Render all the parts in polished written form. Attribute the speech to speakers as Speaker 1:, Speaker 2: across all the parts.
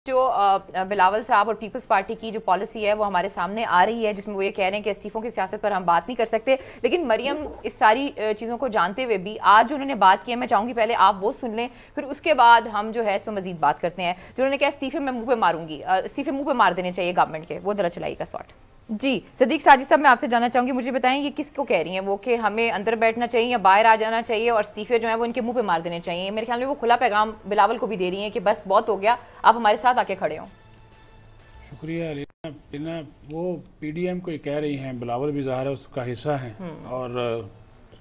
Speaker 1: جو بلاول صاحب اور پیپلز پارٹی کی جو پالیسی ہے وہ ہمارے سامنے آ رہی ہے، جس میں وہ یہ کہہ رہے ہیں کہ استعفوں کی سیاست پر ہم بات نہیں کر سکتے، لیکن مریم اس ساری چیزوں کو جانتے ہوئے بھی آج جو انہوں نے بات کی ہے، میں چاہوں گی پہلے آپ وہ سن لیں، پھر اس کے بعد ہم جو ہے اس پہ مزید بات کرتے ہیں۔ جو انہوں نے کہا استعفے میں منہ پہ ماروں گی، استعفے منہ پہ مار دینے چاہیے گورنمنٹ کے، وہ ذرا چلائیے گا سارٹ۔ جی صدیق ساجد صاحب، میں آپ سے جاننا چاہوں گی، مجھے بتائیں یہ کس کو کہہ رہی ہیں وہ، کہ ہمیں اندر بیٹھنا چاہیے یا باہر آ جانا چاہیے اور استعفے جو ہیں وہ ان کے منہ پہ مار دینے چاہیے؟ میرے خیال میں وہ کھلا پیغام بلاول کو بھی دے رہی ہیں کہ بس بہت ہو گیا، آپ ہمارے ساتھ آ کے کھڑے ہوں۔
Speaker 2: شکریہ علینا، وہ پی ڈی ایم کو یہ کہہ رہی ہیں، بلاول بھی ظاہر ہے اس کا حصہ ہیں، اور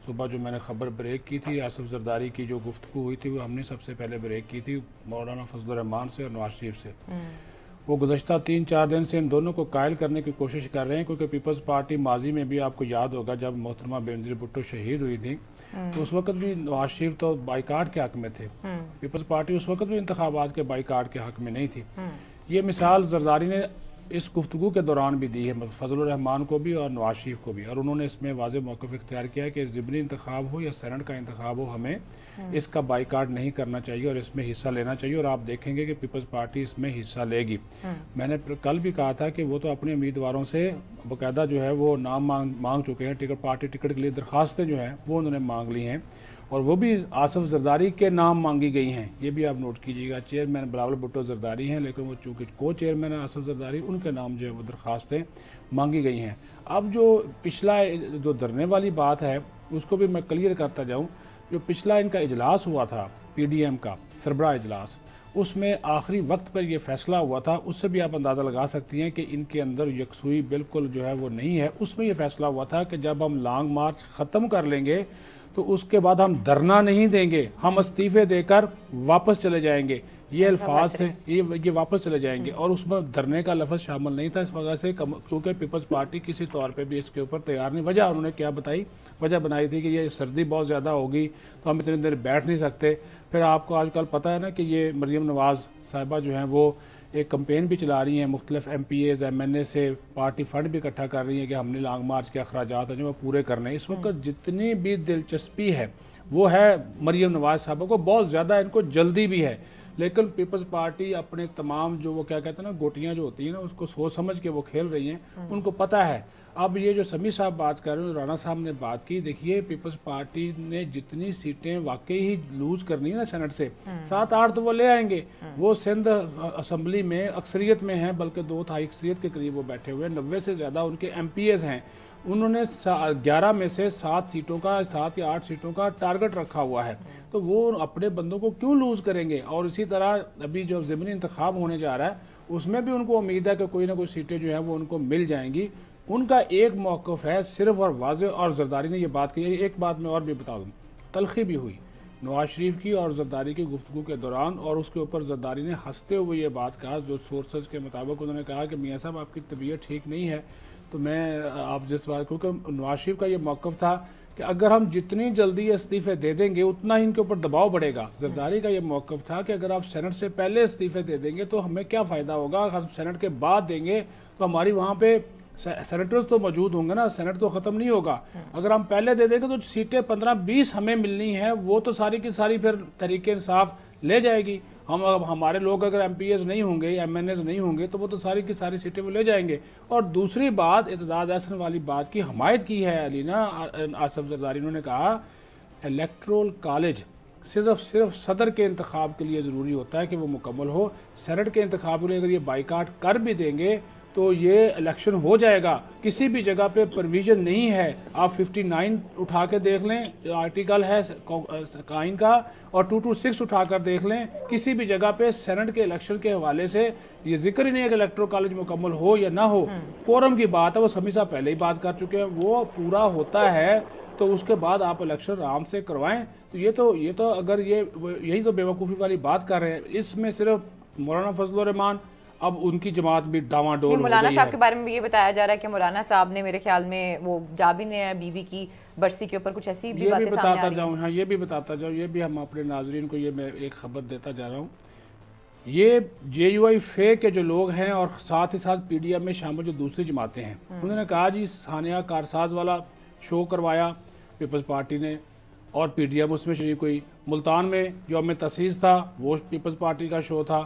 Speaker 2: صبح جو میں نے خبر بریک کی تھی آصف زرداری کی جو گفتگو ہوئی تھی وہ ہم نے سب سے پہلے بریک کی تھی مولانا فضل الرحمان سے اور نواز شریف سے۔ وہ گزشتہ 3-4 دن سے ان دونوں کو قائل کرنے کی کوشش کر رہے ہیں، کیونکہ پیپلز پارٹی ماضی میں بھی آپ کو یاد ہوگا جب محترمہ بینظیر بھٹو شہید ہوئی تھی تو اس وقت بھی نواز شریف تو بائیکاٹ کے حق میں تھے، پیپلز پارٹی اس وقت بھی انتخابات کے بائیکاٹ کے حق میں نہیں تھی۔ یہ مثال زرداری نے اس گفتگو کے دوران بھی دی ہے فضل الرحمان کو بھی اور نواز شریف کو بھی، اور انہوں نے اس میں واضح موقف اختیار کیا ہے کہ ضمنی انتخاب ہو یا سینٹ کا انتخاب ہو، ہمیں اس کا بائیکاٹ نہیں کرنا چاہیے اور اس میں حصہ لینا چاہیے، اور آپ دیکھیں گے کہ پیپلز پارٹی اس میں حصہ لے گی۔ میں نے کل بھی کہا تھا کہ وہ تو اپنے امیدواروں سے باقاعدہ جو ہے وہ نام مانگ چکے ہیں، پارٹی ٹکٹ کے لیے درخواستیں جو ہیں وہ انہوں نے مانگ لی ہیں، اور وہ بھی آصف زرداری کے نام مانگی گئی ہیں۔ یہ بھی آپ نوٹ کیجیے گا، چیئرمین بلاول بھٹو زرداری ہیں، لیکن وہ چونکہ کو چیئرمین ہے آصف زرداری، ان کے نام جو ہے وہ درخواستیں مانگی گئی ہیں۔ اب جو پچھلا جو دھرنے والی بات ہے اس کو بھی میں کلیئر کرتا جاؤں، جو پچھلا ان کا اجلاس ہوا تھا پی ڈی ایم کا سربراہ اجلاس، اس میں آخری وقت پر یہ فیصلہ ہوا تھا، اس سے بھی آپ اندازہ لگا سکتی ہیں کہ ان کے اندر یکسوئی بالکل جو ہے وہ نہیں ہے۔ اس میں یہ فیصلہ ہوا تھا کہ جب ہم لانگ مارچ ختم کر لیں گے تو اس کے بعد ہم دھرنا نہیں دیں گے، ہم استعفے دے کر واپس چلے جائیں گے، یہ الفاظ سے یہ واپس چلے جائیں گے، اور اس میں دھرنے کا لفظ شامل نہیں تھا اس وجہ سے کیونکہ پیپلز پارٹی کسی طور پہ بھی اس کے اوپر تیار نہیں۔ وجہ انہوں نے کیا بتائی؟ وجہ بنائی تھی کہ یہ سردی بہت زیادہ ہوگی تو ہم اتنی دیر بیٹھ نہیں سکتے۔ پھر آپ کو آج کل پتہ ہے نا کہ یہ مریم نواز صاحبہ جو ہیں وہ ایک کمپین بھی چلا رہی ہیں، مختلف M P As M N A سے پارٹی فنڈ بھی اکٹھا کر رہی ہیں کہ ہم نے لانگ مارچ کے اخراجات ہیں جو وہ پورے کرنے۔ اس وقت جتنی بھی دلچسپی ہے وہ ہے مریم نواز صاحبہ کو، بہت زیادہ ان کو جلدی بھی ہے، لیکن پیپلز پارٹی اپنے تمام جو وہ کیا کہتے ہیں نا گوٹیاں جو ہوتی ہیں نا اس کو سوچ سمجھ کے وہ کھیل رہی ہیں، ان کو پتہ ہے۔ اب یہ جو سمیع صاحب بات کر رہے ہیں، رانا صاحب نے بات کی، دیکھیے پیپلز پارٹی نے جتنی سیٹیں واقعی ہی لوز کرنی ہے نا سینٹ سے، 7-8 تو وہ لے آئیں گے۔ وہ سندھ اسمبلی میں اکثریت میں ہیں، بلکہ 2/3 اکثریت کے قریب وہ بیٹھے ہوئے ہیں، 90 سے زیادہ ان کے ایم پی ایز ہیں، انہوں نے 11 میں سے 7 یا 8 سیٹوں کا ٹارگٹ رکھا ہوا ہے، تو وہ اپنے بندوں کو کیوں لوز کریں گے؟ اور اسی طرح ابھی جو ضمنی انتخاب ہونے جا رہا ہے اس میں بھی ان کو امید ہے کہ کوئی نہ کوئی سیٹیں جو ہیں وہ ان کو مل جائیں گی۔ ان کا ایک موقف ہے صرف اور واضح، اور زرداری نے یہ بات کی۔ ایک بات میں اور بھی بتا دوں، تلخی بھی ہوئی نواز شریف کی اور زرداری کی گفتگو کے دوران، اور اس کے اوپر زرداری نے ہنستے ہوئے یہ بات کہا، جو سورسز کے مطابق انہوں نے کہا کہ میاں صاحب آپ کی طبیعت ٹھیک نہیں ہے، تو میں آپ جس بات، کیونکہ نواز شریف کا یہ موقف تھا کہ اگر ہم جتنی جلدی استعفے دے دیں گے اتنا ہی ان کے اوپر دباؤ بڑھے گا۔ زرداری کا یہ موقف تھا کہ اگر آپ سینٹ سے پہلے استعفے دے دیں گے تو ہمیں کیا فائدہ ہوگا، ہم سینٹ کے بعد دیں گے تو ہماری وہاں پہ سینیٹرز تو موجود ہوں گے نا، سینٹ تو ختم نہیں ہوگا۔ اگر ہم پہلے دے دیں گے تو سیٹیں 15-20 ہمیں ملنی ہیں، وہ تو ساری کی ساری پھر تحریک انصاف لے جائے گی۔ ہمارے لوگ اگر ایم پی ایز نہیں ہوں گے یا ایم این ایز نہیں ہوں گے تو وہ تو ساری کی ساری سیٹیں وہ لے جائیں گے۔ اور دوسری بات، اعتزاز احسن والی بات کی حمایت کی ہے علینا آصف زرداری، انہوں نے کہا الیکٹرول کالج صرف صدر کے انتخاب کے لیے ضروری ہوتا ہے کہ وہ مکمل ہو، سینٹ کے انتخاب کے لیے اگر یہ بائیکاٹ کر بھی دیں گے تو یہ الیکشن ہو جائے گا۔ کسی بھی جگہ پہ پرویژن نہیں ہے، آپ 59 اٹھا کے دیکھ لیں آرٹیکل ہے قائن کا، اور 226 اٹھا کر دیکھ لیں، کسی بھی جگہ پہ سینٹ کے الیکشن کے حوالے سے یہ ذکر ہی نہیں ہے کہ الیکٹرل کالج مکمل ہو یا نہ ہو۔ کورم کی بات ہے، وہ سمیع صاحب پہلے ہی بات کر چکے ہیں، وہ پورا ہوتا ہے تو اس کے بعد آپ الیکشن آرام سے کروائیں۔ تو یہ تو اگر یہی تو بیوقوفی والی بات کر رہے ہیں، اس میں صرف مولانا فضل الرحمان، اب ان کی جماعت بھی ڈاواں ڈول ہو گئی ہے۔
Speaker 1: مولانا صاحب کے بارے میں بھی یہ بتایا جا رہا ہے کہ مولانا صاحب نے میرے خیال میں وہ جابن بی بی کی برسی کے اوپر کچھ ایسی بھی باتیں سامنے آ رہی ہیں۔
Speaker 2: ہاں یہ بھی بتاتا جاؤں، یہ بھی ہم اپنے ناظرین کو یہ میں ایک خبر دیتا جا رہا ہوں۔ یہ جے یو آئی فے کے جو لوگ ہیں اور ساتھ ہی ساتھ پی ڈی ایم میں شامل جو دوسری جماعتیں ہیں، انہوں نے کہا جی ثانیہ کارساز والا شو کروایا پیپلز پارٹی نے اور پی ڈی ایم اس میں شریک ہوئی، ملتان میں یوم تاسیس تھا وہ پیپلز پارٹی کا شو تھا،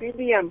Speaker 3: PDM,